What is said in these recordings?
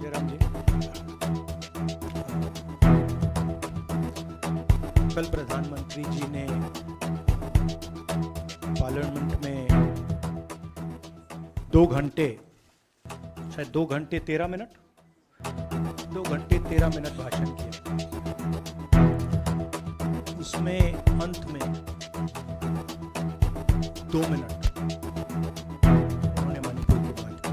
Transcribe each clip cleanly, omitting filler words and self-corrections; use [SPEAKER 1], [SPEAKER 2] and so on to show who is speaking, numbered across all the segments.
[SPEAKER 1] जयराम जी, कल प्रधानमंत्री जी ने पार्लियामेंट में 2 घंटे, शायद 2 घंटे 13 मिनट, 2 घंटे 13 मिनट भाषण किया। उसमें अंत में 2 मिनट उन्होंने मणिपुर की बात की।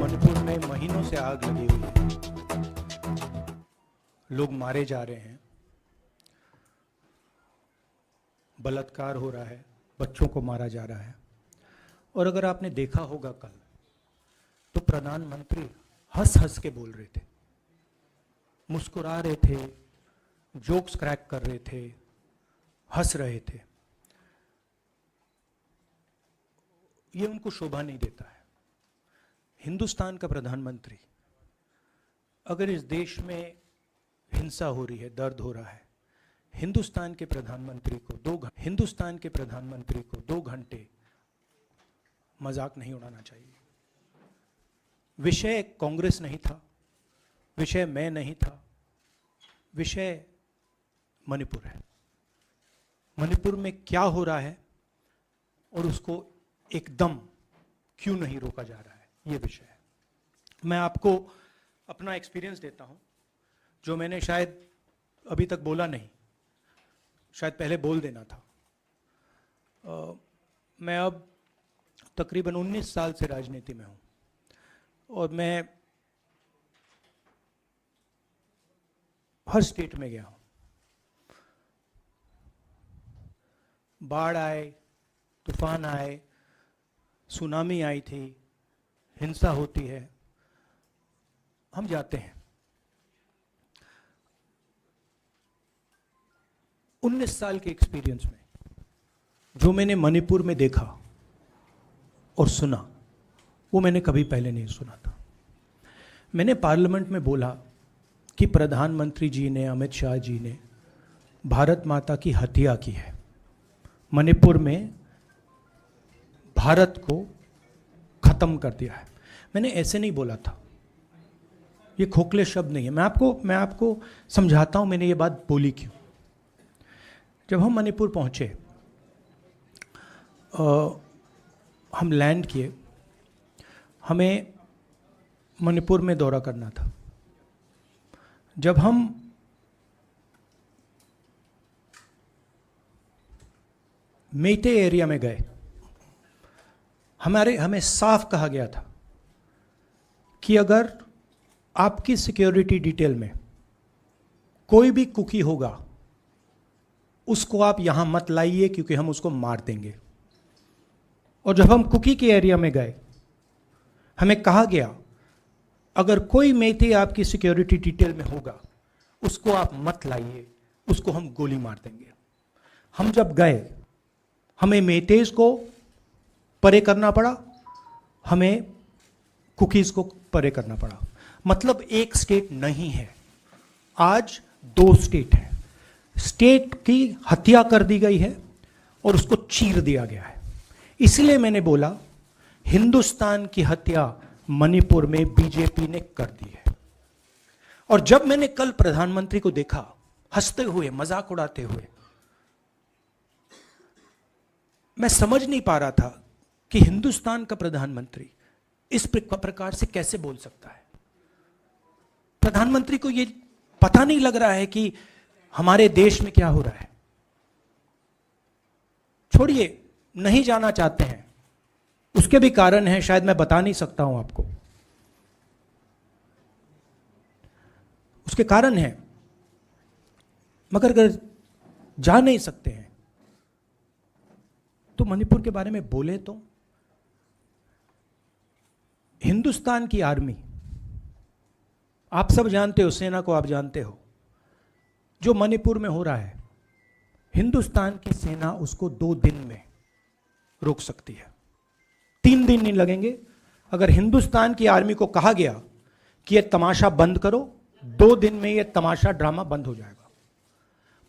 [SPEAKER 1] मणिपुर में महीनों से आग लगी हुई है, लोग मारे जा रहे हैं, बलात्कार हो रहा है, बच्चों को मारा जा रहा है। और अगर आपने देखा होगा कल, तो प्रधानमंत्री हंस हंस के बोल रहे थे, मुस्कुरा रहे थे, जोक्स क्रैक कर रहे थे, हंस रहे थे। ये उनको शोभा नहीं देता है। हिंदुस्तान का प्रधानमंत्री, अगर इस देश में हिंसा हो रही है, दर्द हो रहा है, हिंदुस्तान के प्रधानमंत्री को 2 घंटे मजाक नहीं उड़ाना चाहिए। विषय कांग्रेस नहीं था, विषय मैं नहीं था, विषय मणिपुर है। मणिपुर में क्या हो रहा है और उसको एकदम क्यों नहीं रोका जा रहा है, ये विषय है। मैं आपको अपना एक्सपीरियंस देता हूं, जो मैंने शायद अभी तक बोला नहीं, शायद पहले बोल देना था। मैं अब तकरीबन 19 साल से राजनीति में हूं और मैं हर स्टेट में गया हूं। बाढ़ आए, तूफान आए, सुनामी आई थी, हिंसा होती है, हम जाते हैं। 19 साल के एक्सपीरियंस में जो मैंने मणिपुर में देखा और सुना, वो मैंने कभी पहले नहीं सुना था। मैंने पार्लियामेंट में बोला कि प्रधानमंत्री जी ने, अमित शाह जी ने भारत माता की हत्या की है, मणिपुर में भारत को खत्म कर दिया है। मैंने ऐसे नहीं बोला था, ये खोखले शब्द नहीं है। मैं आपको समझाता हूं मैंने ये बात बोली क्यों। जब हम मणिपुर पहुंचे, हम लैंड किए, हमें मणिपुर में दौरा करना था। जब हम मेटे एरिया में गए, हमें साफ कहा गया था कि अगर आपकी सिक्योरिटी डिटेल में कोई भी कुकी होगा, उसको आप यहां मत लाइए क्योंकि हम उसको मार देंगे। और जब हम कुकी के एरिया में गए, हमें कहा गया अगर कोई मेथे आपकी सिक्योरिटी डिटेल में होगा, उसको आप मत लाइए, उसको हम गोली मार देंगे। हम जब गए, हमें मेतेज को परे करना पड़ा, हमें कुकीज को परे करना पड़ा। मतलब एक स्टेट नहीं है, आज 2 स्टेट है। स्टेट की हत्या कर दी गई है और उसको चीर दिया गया है। इसलिए मैंने बोला हिंदुस्तान की हत्या मणिपुर में बीजेपी ने कर दी है। और जब मैंने कल प्रधानमंत्री को देखा हंसते हुए, मजाक उड़ाते हुए, मैं समझ नहीं पा रहा था कि हिंदुस्तान का प्रधानमंत्री इस प्रकार से कैसे बोल सकता है। प्रधानमंत्री को यह पता नहीं लग रहा है कि हमारे देश में क्या हो रहा है। छोड़िए, नहीं जाना चाहते हैं, उसके भी कारण हैं, शायद मैं बता नहीं सकता हूं आपको, उसके कारण हैं। मगर अगर जा नहीं सकते हैं तो मणिपुर के बारे में बोले तो। हिंदुस्तान की आर्मी, आप सब जानते हो, सेना को आप जानते हो, जो मणिपुर में हो रहा है, हिंदुस्तान की सेना उसको 2 दिन में रोक सकती है, 3 दिन नहीं लगेंगे। अगर हिंदुस्तान की आर्मी को कहा गया कि यह तमाशा बंद करो, 2 दिन में यह तमाशा, ड्रामा बंद हो जाएगा।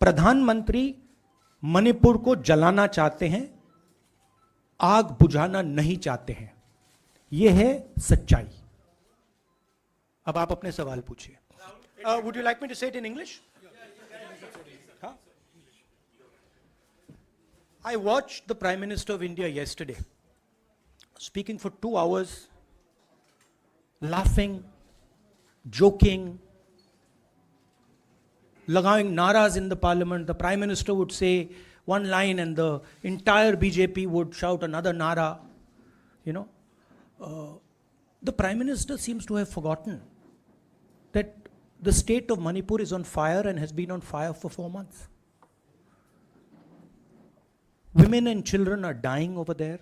[SPEAKER 1] प्रधानमंत्री मणिपुर को जलाना चाहते हैं आग बुझाना नहीं चाहते हैं। यह है सच्चाई। अब आप अपने सवाल पूछिए। Would you like me to say it in English? I watched the Prime Minister of India yesterday speaking for 2 hours, laughing, joking, लगाing naras in the parliament. The Prime Minister would say one line and the entire BJP would shout another nara. You know, the Prime Minister seems to have forgotten that the state of Manipur is on fire and has been on fire for 4 months. Women and children are dying over there.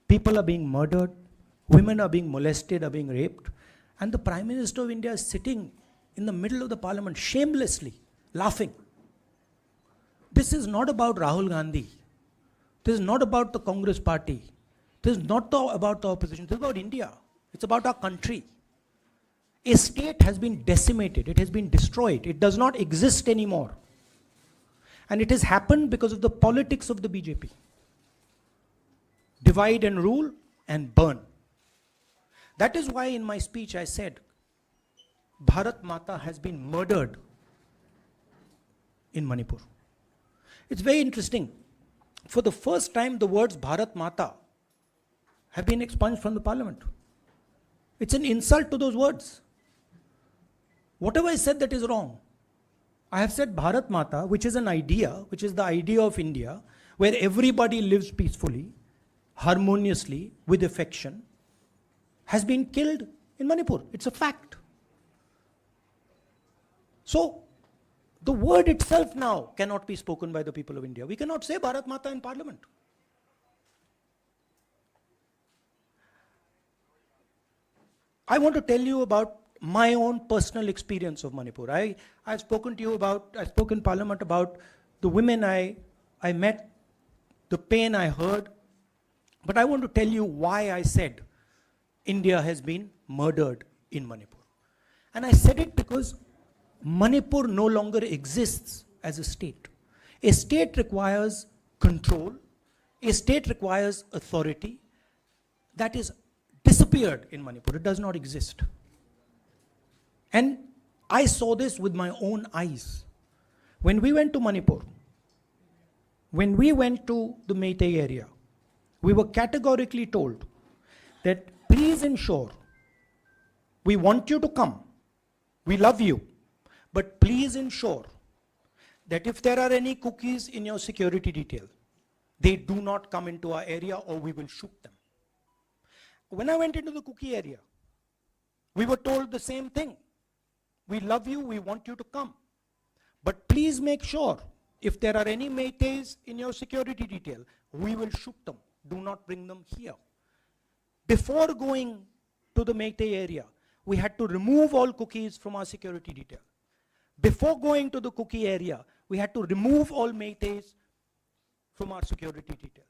[SPEAKER 1] People are being murdered. Women are being molested, are being raped. And the Prime Minister of India is sitting in the middle of the parliament, shamelessly laughing. This is not about Rahul Gandhi. This is not about the Congress party. This is not about the opposition. This is about India. It's about our country. A state has been decimated. It has been destroyed. It does not exist anymore. And it has happened because of the politics of the BJP. Divide and rule and burn. That is why in my speech I said, Bharat Mata has been murdered in Manipur. It's very interesting. For the first time, the words Bharat Mata have been expunged from the parliament. It's an insult to those words. Whatever I said that is wrong. I have said Bharat Mata, which is an idea, which is the idea of India, where everybody lives peacefully, harmoniously, with affection, has been killed in Manipur. It's a fact. So, the word itself now cannot be spoken by the people of India. We cannot say Bharat Mata in parliament. I want to tell you about my own personal experience of Manipur. I've spoken to you about, I spoke in parliament about the women I met, the pain I heard, but I want to tell you why I said India has been murdered in Manipur. And I said it because Manipur no longer exists as a state. A state requires control, a state requires authority. That is disappeared in Manipur. It does not exist. And I saw this with my own eyes. When we went to Manipur, when we went to the Meitei area, we were categorically told that please ensure, we want you to come, we love you, but please ensure that if there are any cookies in your security detail, they do not come into our area or we will shoot them. When I went into the cookie area, we were told the same thing. We love you, we want you to come. But please make sure, if there are any Meiteis in your security detail, we will shoot them. Do not bring them here. Before going to the Meitei area, we had to remove all cookies from our security detail. Before going to the cookie area, we had to remove all Meiteis from our security detail.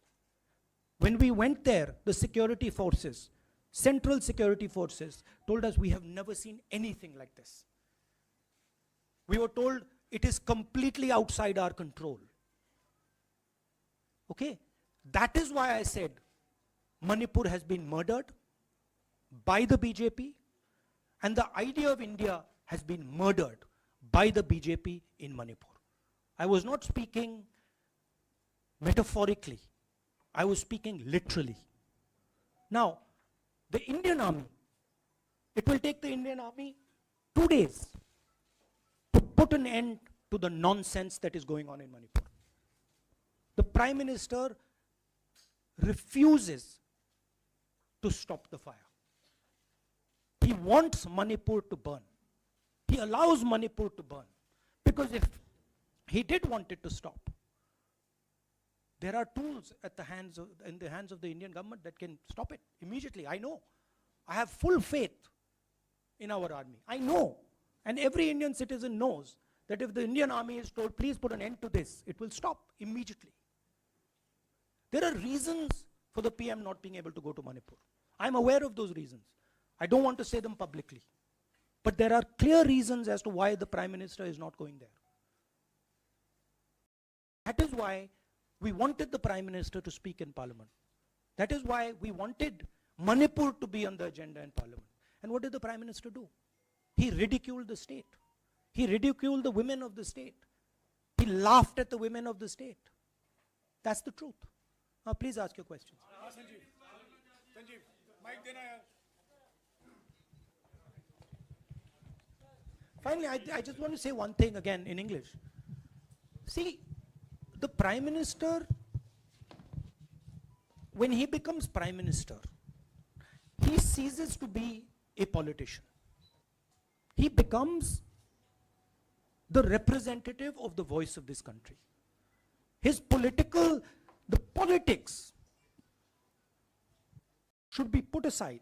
[SPEAKER 1] When we went there, the security forces, central security forces, told us we have never seen anything like this. We were told it is completely outside our control. Okay? That is why I said Manipur has been murdered by the BJP and the idea of India has been murdered by the BJP in Manipur. I was not speaking metaphorically. I was speaking literally. Now, the Indian army, it will take the Indian army 2 days to put an end to the nonsense that is going on in Manipur. The Prime Minister refuses to stop the fire. He wants Manipur to burn. He allows Manipur to burn. Because if he did want it to stop, there are tools in the hands of the Indian government that can stop it immediately. I know. I have full faith in our army. I know. And every Indian citizen knows that if the Indian army is told, please put an end to this, it will stop immediately. There are reasons for the PM not being able to go to Manipur. I'm aware of those reasons. I don't want to say them publicly. But there are clear reasons as to why the Prime Minister is not going there. That is why we wanted the Prime Minister to speak in Parliament. That is why we wanted Manipur to be on the agenda in Parliament. And what did the Prime Minister do? He ridiculed the state. He ridiculed the women of the state. He laughed at the women of the state. That's the truth. Now please ask your questions.
[SPEAKER 2] Sanjeev, mic dena yaar.
[SPEAKER 1] Finally, I just want to say one thing again in English. See, the Prime Minister, when he becomes Prime Minister, he ceases to be a politician. He becomes the representative of the voice of this country. His the politics should be put aside.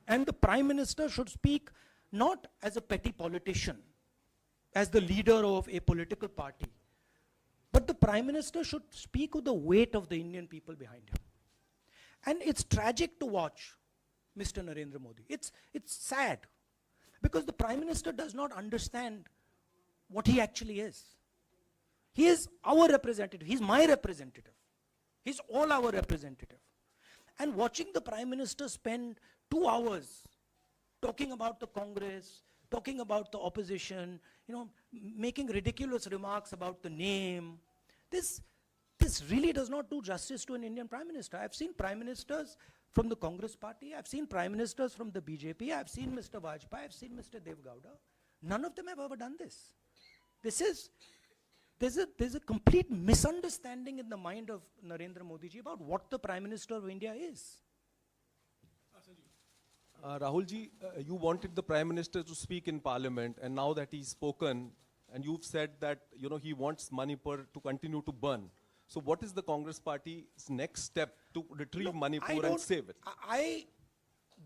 [SPEAKER 1] And the Prime Minister should speak not as a petty politician, as the leader of a political party, but the Prime Minister should speak with the weight of the Indian people behind him. And it's tragic to watch Mr. Narendra Modi. It's sad, because the Prime Minister does not understand what he actually is. He is our representative. He's my representative. He's all our representative. And watching the Prime Minister spend 2 hours talking about the Congress, talking about the opposition, making ridiculous remarks about the name, this really does not do justice to an Indian Prime Minister. I've seen Prime Ministers from the Congress party, I've seen Prime Ministers from the BJP, I've seen Mr. Vajpayee, I've seen Mr. Dev Gowda. None of them have ever done this. There's a complete misunderstanding in the mind of Narendra Modi ji about what the Prime Minister of India is.
[SPEAKER 3] Rahul ji, you wanted the Prime Minister to speak in Parliament, and now that he's spoken, and you've said that he wants Manipur to continue to burn. So what is the Congress Party's next step to retrieve Manipur and save it?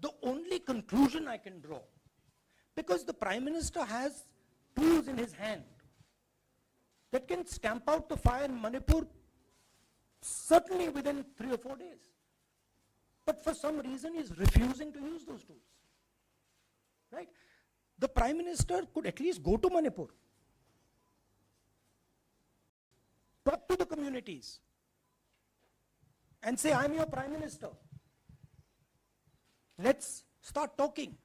[SPEAKER 1] The only conclusion I can draw, because the Prime Minister has tools in his hand that can stamp out the fire in Manipur certainly within 3 or 4 days. But for some reason, he's refusing to use those tools. Right? The Prime Minister could at least go to Manipur, talk to the communities, and say, I'm your Prime Minister. Let's start talking.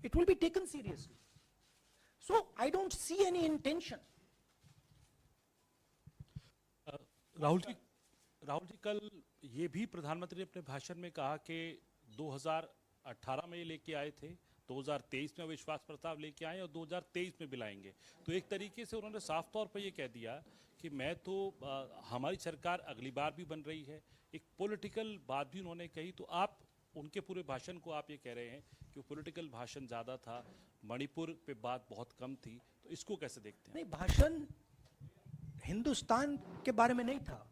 [SPEAKER 1] It will be taken seriously. So I don't see any intention.
[SPEAKER 4] Rahul ji कल ये भी प्रधानमंत्री ने अपने भाषण में कहा कि 2018 में ये लेके आए थे, 2023 में विश्वास प्रस्ताव लेके आए और 2023 में भी लाएंगे। तो एक तरीके से उन्होंने साफ तौर पर ये कह दिया कि मैं तो हमारी सरकार अगली बार भी बन रही है। एक पॉलिटिकल बात भी उन्होंने कही। तो आप उनके पूरे भाषण को आप ये कह रहे हैं कि पॉलिटिकल भाषण ज़्यादा था, मणिपुर पे बात बहुत कम थी, तो इसको कैसे देखते हैं?
[SPEAKER 1] नहीं, भाषण हिंदुस्तान के बारे में नहीं था,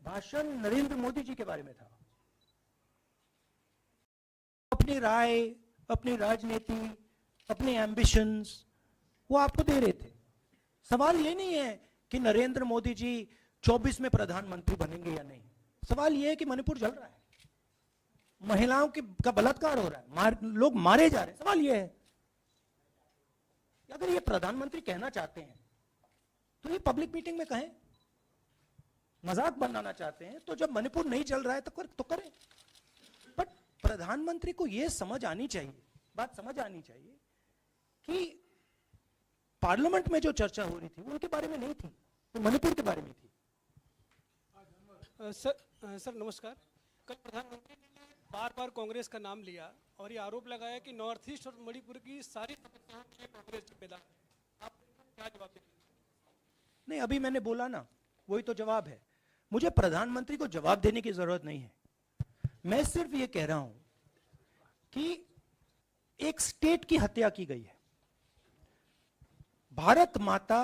[SPEAKER 1] भाषण नरेंद्र मोदी जी के बारे में था। अपनी राय, अपनी राजनीति, अपने एम्बिशंस वो आपको दे रहे थे। सवाल ये नहीं है कि नरेंद्र मोदी जी 24 में प्रधानमंत्री बनेंगे या नहीं। सवाल ये है कि मणिपुर जल रहा है, महिलाओं का बलात्कार हो रहा है, लोग मारे जा रहे हैं। सवाल ये है, अगर ये प्रधानमंत्री कहना चाहते हैं तो ये पब्लिक मीटिंग में कहें। मजाक बनाना चाहते हैं तो जब मणिपुर नहीं चल रहा है तो करें। बट प्रधानमंत्री को ये समझ आनी चाहिए, बात समझ आनी चाहिए कि पार्लियामेंट में जो चर्चा हो रही थी वो उनके बारे में नहीं थी, वो मणिपुर के बारे में थी।
[SPEAKER 5] सर नमस्कार। कल प्रधानमंत्री ने बार बार कांग्रेस का नाम लिया और ये आरोप लगाया कि नॉर्थ ईस्ट और मणिपुर की सारी समस्याओं में कांग्रेस जिम्मेदार। आप क्या जवाब देंगे?
[SPEAKER 1] नहीं, अभी मैंने बोला ना, वही तो जवाब है। मुझे प्रधानमंत्री को जवाब देने की जरूरत नहीं है। मैं सिर्फ ये कह रहा हूं कि एक स्टेट की हत्या की गई है, भारत माता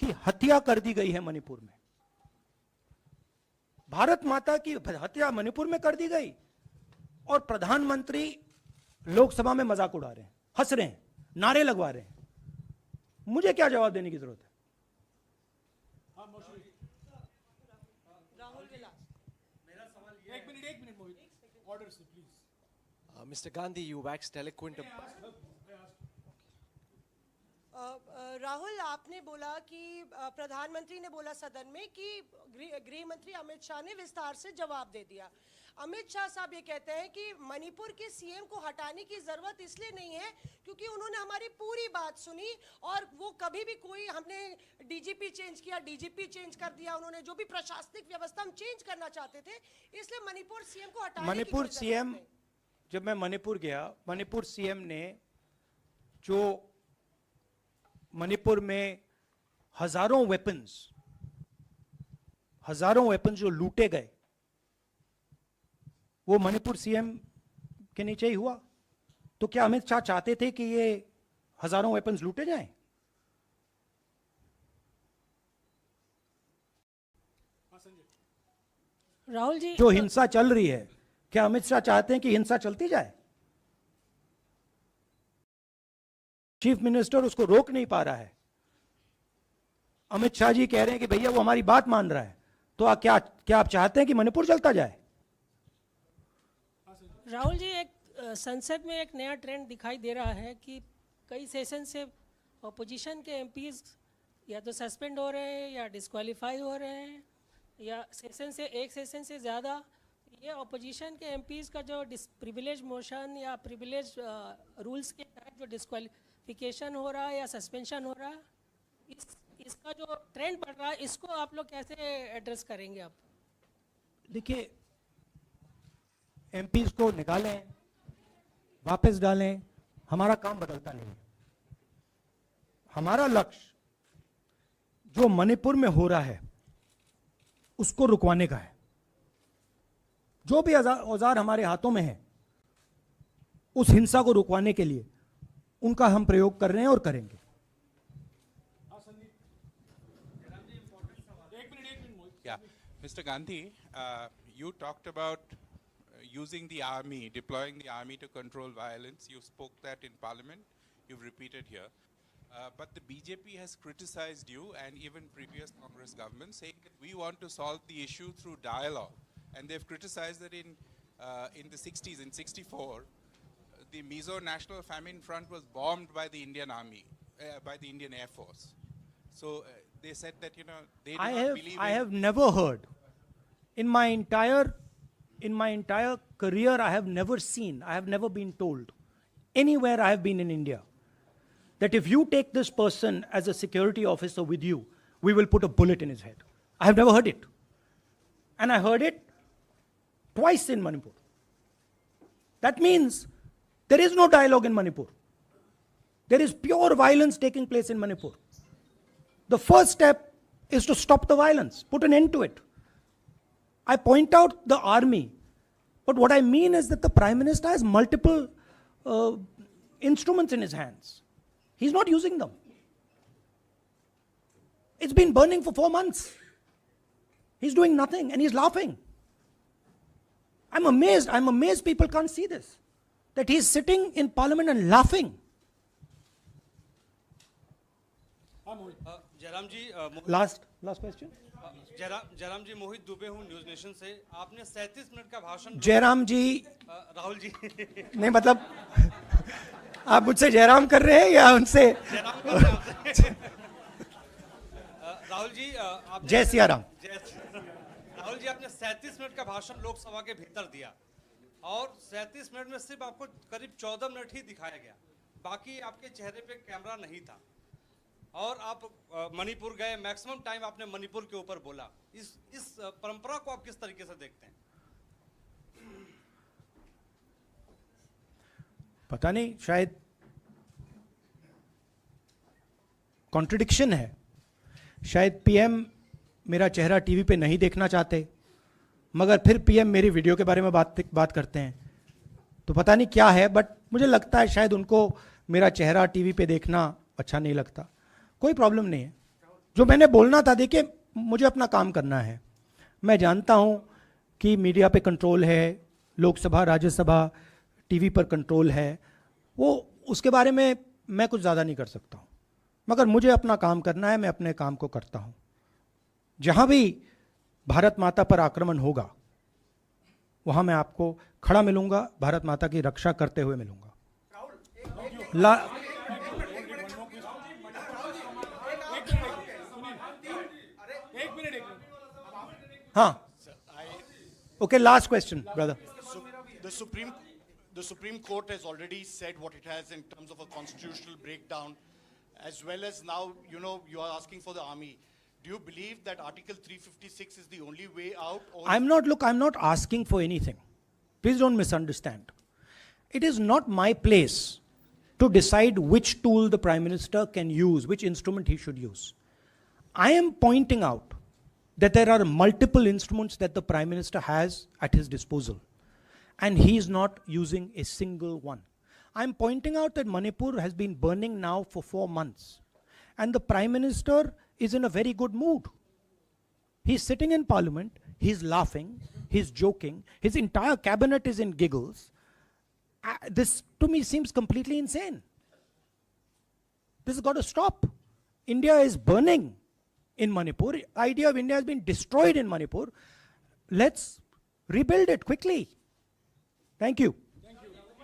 [SPEAKER 1] की हत्या कर दी गई है मणिपुर में। भारत माता की हत्या मणिपुर में कर दी गई और प्रधानमंत्री लोकसभा में मजाक उड़ा रहे हैं, हंस रहे हैं, नारे लगवा रहे हैं। मुझे क्या जवाब देने की जरूरत है?
[SPEAKER 6] Mr. Gandhi, you waxed eloquent.
[SPEAKER 7] Rahul, आपने बोला कि प्रधानमंत्री ने बोला सदन में कि गृह मंत्री अमित शाह ने विस्तार से जवाब दे दिया। अमित शाह साहब ये कहते हैं कि मणिपुर के सीएम को हटाने की जरूरत इसलिए नहीं है क्योंकि उन्होंने हमारी पूरी बात सुनी और वो कभी भी कोई हमने डीजीपी चेंज किया, डीजीपी चेंज कर दिया, उन्होंने जो भी प्रशासनिक व्यवस्था हम चेंज करना चाहते थे, इसलिए मणिपुर सीएम को हटाने की
[SPEAKER 1] मणिपुर
[SPEAKER 7] कोई जरूरत
[SPEAKER 1] सीएम,
[SPEAKER 7] नहीं।
[SPEAKER 1] जब मैं मणिपुर गया, मणिपुर सीएम ने जो मणिपुर में हजारों वेपन्स जो लूटे गए, वो मणिपुर सीएम के नीचे ही हुआ। तो क्या अमित शाह चाहते थे कि ये हजारों वेपन्स लूटे जाएं?
[SPEAKER 5] राहुल जी,
[SPEAKER 1] जो हिंसा चल रही है, क्या अमित शाह चाहते हैं कि हिंसा चलती जाए? चीफ मिनिस्टर उसको रोक नहीं पा रहा है। अमित शाह जी कह रहे हैं कि भैया वो हमारी बात मान रहा है, तो क्या आप चाहते हैं कि मणिपुर चलता जाए?
[SPEAKER 5] राहुल जी, एक संसद में एक नया ट्रेंड दिखाई दे रहा है कि कई सेशन से अपोजिशन के एमपीज या तो सस्पेंड हो रहे हैं या डिस्क्वालीफाई हो रहे हैं, या एक सेशन से ज़्यादा ये अपोजिशन के एमपीज का जो प्रिविलेज मोशन या प्रिविलेज रूल्स के तहत जो डिस्क्वालिफिकेशन हो रहा है या सस्पेंशन हो रहा है, इसका जो ट्रेंड बढ़ रहा है, इसको आप लोग कैसे एड्रेस करेंगे? आप
[SPEAKER 1] देखिए, एमपीज को निकालें, वापस डालें, हमारा काम बदलता नहीं है। हमारा लक्ष्य जो मणिपुर में हो रहा है उसको रुकवाने का है। जो भी औजार हमारे हाथों में है, उस हिंसा को रुकवाने के लिए उनका हम प्रयोग कर रहे हैं और करेंगे।
[SPEAKER 8] Yeah, Mr. Gandhi, you talked about using the army, deploying the army to control violence. You spoke that in Parliament. You've repeated here. But the BJP has criticized you and even previous Congress governments, saying that we want to solve the issue through dialogue. And they've criticized that in the 60s, in 64, the Mizo National Famine Front was bombed by the Indian Army, by the Indian Air Force. So they said that, you know, they do not believe
[SPEAKER 1] I have never heard in my entire career, I have never been told anywhere I have been in India that if you take this person as a security officer with you, we will put a bullet in his head. I have never heard it. And I heard it twice in Manipur. That means there is no dialogue in Manipur. There is pure violence taking place in Manipur. The first step is to stop the violence, put an end to it. I point out the army, but what I mean is that the Prime Minister has multiple instruments in his hands. He's not using them. It's been burning for 4 months. He's doing nothing and he's laughing. I'm amazed people can't see this. That he's sitting in Parliament and laughing.
[SPEAKER 9] Jairam ji,
[SPEAKER 1] Last question.
[SPEAKER 9] Jairam जी, मोहित दुबे हूँ news nation से। आपने 37 minute का भाषण।
[SPEAKER 1] जयराम जी,
[SPEAKER 9] राहुल जी
[SPEAKER 1] नहीं मतलब आप मुझसे जयराम कर रहे हैं या उनसे?
[SPEAKER 9] राहुल जी,
[SPEAKER 1] जय सिया राम।
[SPEAKER 9] राहुल जी, आपने 37 मिनट का भाषण लोकसभा के भीतर दिया और 37 मिनट में सिर्फ आपको करीब 14 मिनट ही दिखाया गया, बाकी आपके चेहरे पे कैमरा नहीं था और आप मणिपुर गए, मैक्सिमम टाइम आपने मणिपुर के ऊपर बोला। इस परंपरा को आप किस तरीके से देखते हैं?
[SPEAKER 1] पता नहीं, शायद कॉन्ट्रडिक्शन है। शायद पीएम मेरा चेहरा टीवी पे नहीं देखना चाहते, मगर फिर पीएम मेरी वीडियो के बारे में बात करते हैं। तो पता नहीं क्या है, बट मुझे लगता है शायद उनको मेरा चेहरा टीवी पे देखना अच्छा नहीं लगता। कोई प्रॉब्लम नहीं है। जो मैंने बोलना था, देखिए मुझे अपना काम करना है। मैं जानता हूं कि मीडिया पे कंट्रोल है, लोकसभा राज्यसभा टीवी पर कंट्रोल है, वो उसके बारे में मैं कुछ ज़्यादा नहीं कर सकता हूँ, मगर मुझे अपना काम करना है। मैं अपने काम को करता हूँ। जहाँ भी भारत माता पर आक्रमण होगा वहाँ मैं आपको खड़ा मिलूंगा, भारत माता की रक्षा करते हुए मिलूंगा। हाँ, Okay, last question, brother.
[SPEAKER 2] So the Supreme Court has already said what it has in terms of a constitutional breakdown, as well as now, you know, you are asking for the army. Do you believe that Article 356 is the only way out? Or
[SPEAKER 1] I'm not asking for anything. Please don't misunderstand. It is not my place to decide which tool the Prime Minister can use, which instrument he should use. I am pointing out that there are multiple instruments that the Prime Minister has at his disposal, and he is not using a single one. I'm pointing out that Manipur has been burning now for 4 months, and the Prime Minister is in a very good mood. He's sitting in Parliament, he's laughing, he's joking, his entire cabinet is in giggles. This to me seems completely insane. This has got to stop. India is burning in Manipur. The idea of India has been destroyed in Manipur. Let's rebuild it quickly. Thank you.